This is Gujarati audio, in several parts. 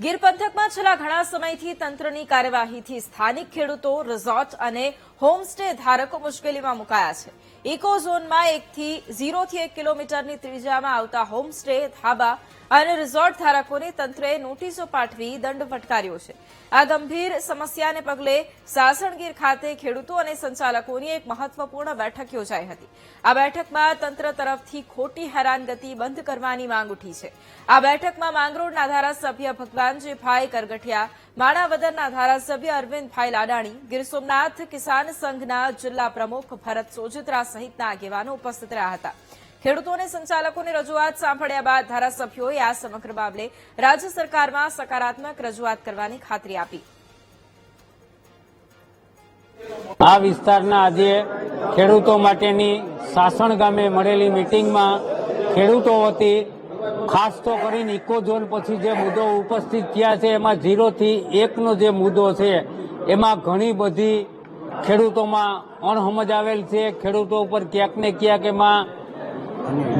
ગીર પંથકમાં છેલ્લા ઘણા સમયથી તંત્રની કાર્યવાહીથી સ્થાનિક ખેડૂતો રિસોર્ટ અને હોમસ્ટે ધારકો મુશ્કેલીમાં મુકાયા છે। ઇકો ઝોનમાં 0 થી 1 કિલોમીટરની ત્રિજ્યામાં આવતા હોમસ્ટે, ધાબા અને રિસોર્ટ ધારકોને તંત્રએ નોટિસો પાઠવી દંડ ફટકાર્યો છે। આ ગંભીર સમસ્યાને પગલે સાસણગીર ખાતે ખેડૂતો અને સંચાલકોની એક મહત્વપૂર્ણ બેઠક યોજાઈ હતી। આ બેઠકમાં તંત્ર તરફથી ખોટી હેરાનગતિ બંધ કરવાની માંગ ઉઠી છે। આ બેઠકમાં માંગરોળના ધારાસભ્ય ભગવાનજીભાઈ કરગઠિયા, માણાવદરના ધારાસભ્ય અરવિંદભાઈ લાડાણી, ગીર સોમનાથ કિસાન સંઘના જિલ્લા પ્રમુખ ભરત સોજિત્રા સહિતના આગેવાનો ઉપસ્થિત રહ્યા હતા। ખેડૂતો અને સંચાલકોની રજૂઆત સાંભળ્યા બાદ ધારાસભ્યોએ આ સમગ્ર મામલે રાજ્ય સરકારમાં સકારાત્મક રજૂઆત કરવાની ખાતરી આપી। આ વિસ્તારના આજે ખેડૂતો માટેની સાસણ ગામે મળેલી મીટિંગમાં ખેડૂતો વતી ખાસ તો કરીને ઇકો ઝોન પછી જે મુદ્દો ઉપસ્થિત થયા છે એમાં 0 થી 1 નો જે મુદ્દો છે એમાં ઘણી બધી ખેડૂતોમાં અણસમજ આવેલ છે। ખેડૂતો ઉપર ક્યાંક ને ક્યાંક એમાં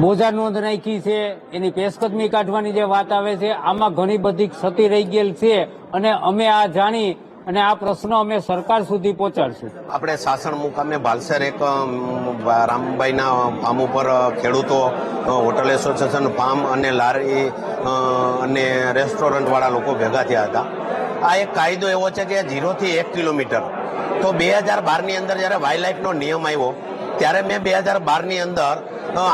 બોજા નોંધ નાખી છે, એની પેશકદમી કાઢવાની જે વાત આવે છે આમાં ઘણી બધી ક્ષતિ રહી ગયેલ છે અને અમે આ જાણી અને આ પ્રશ્નો અમે સરકાર સુધી પહોંચાડશું। આપણે સાસણ મુકામે ભાલસર એક રામભાઈના ફાર્મ ઉપર ખેડૂતો, હોટલ એસોસિએશન, ફાર્મ અને લારી અને રેસ્ટોરન્ટ વાળા લોકો ભેગા થયા હતા। આ એક કાયદો એવો છે કે 0 થી 1 કિલોમીટર, તો 2012ની અંદર જયારે વાઇલ્ડલાઇફનો નિયમ આવ્યો ત્યારે મેં 2012ની અંદર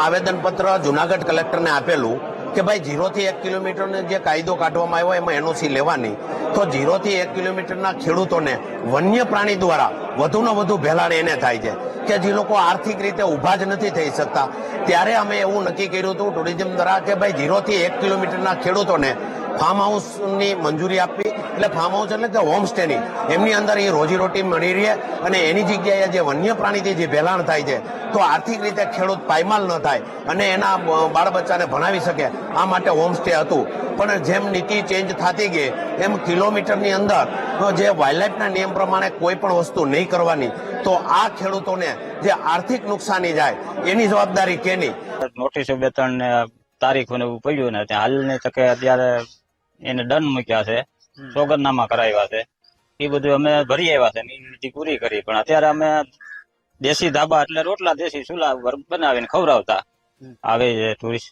આવેદનપત્ર જુનાગઢ કલેક્ટરને આપેલું કે ભાઈ 0 થી 1 કિલોમીટરનો જે કાયદો કાઢવામાં આવ્યો એમાં એનઓસી લેવાની, તો 0 થી 1 કિલોમીટરના ખેડૂતોને વન્ય પ્રાણી દ્વારા વધુને વધુ ભેલાણ એને થાય છે કે જે લોકો આર્થિક રીતે ઊભા જ નથી થઈ શકતા। ત્યારે અમે એવું નક્કી કર્યું હતું ટુરિઝમ દ્વારા કે ભાઈ 0 થી 1 કિલોમીટરના ખેડૂતોને ફાર્મ હાઉસની મંજૂરી આપવી, એટલે ફાર્મ હાઉસ એટલે કે હોમસ્ટેની એમની અંદર એ રોજીરોટી મળી રહે અને એની જગ્યાએ જે વન્ય પ્રાણીથી જે ભેલાણ થાય છે તો આર્થિક રીતે ખેડૂત પાયમાલ ન થાય અને એના બાળ બચ્ચાને ભણાવી શકે, આ માટે હોમસ્ટે હતું। પણ જેમ નીતિ ચેન્જ થતી ગઈ એમ કિલોમીટરની અંદર જે વાઇલ્ડલાઇફના નિયમ પ્રમાણે કોઈ પણ વસ્તુ નહીં કરવાની, તો આ ખેડૂતોને જે આર્થિક નુકસાની જાય એની જવાબદારી કેની? નોટિસો 2-3 તારીખોને એવું પડ્યું ને ત્યાં હાલની તકે અત્યારે એને દંડ મૂક્યા છે, સોગંદનામા કરાવ્યા છે, એ બધું અમે ભરી આવ્યા છે, નીતિ પૂરી કરી। પણ અત્યારે અમે દેશી ધાબા એટલે રોટલા દેશી ચૂલા ઉપર બનાવીને ખવડાવતા આવે છે ટુરિસ્ટ,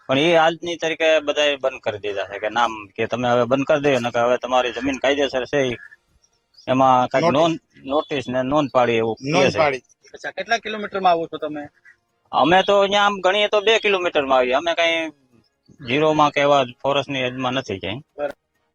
પણ એ આજની તારીખે બધા બંધ કરી દીધા છે કે નામ કે તમે હવે બંધ કરી દો ને કે હવે તમારી જમીન કાયદેસર છે એમાં કઈક નોટિસ ને નોંધ પાડી એવું છે। કેટલા કિલોમીટરમાં આવો છો તમે? અમે તો અહીંયા આમ ગણીએ તો 2 કિલોમીટરમાં આવીએ, અમે કઈ 0 માં કે એવા ફોરેસ્ટની એજમાં નથી ક્યાંય।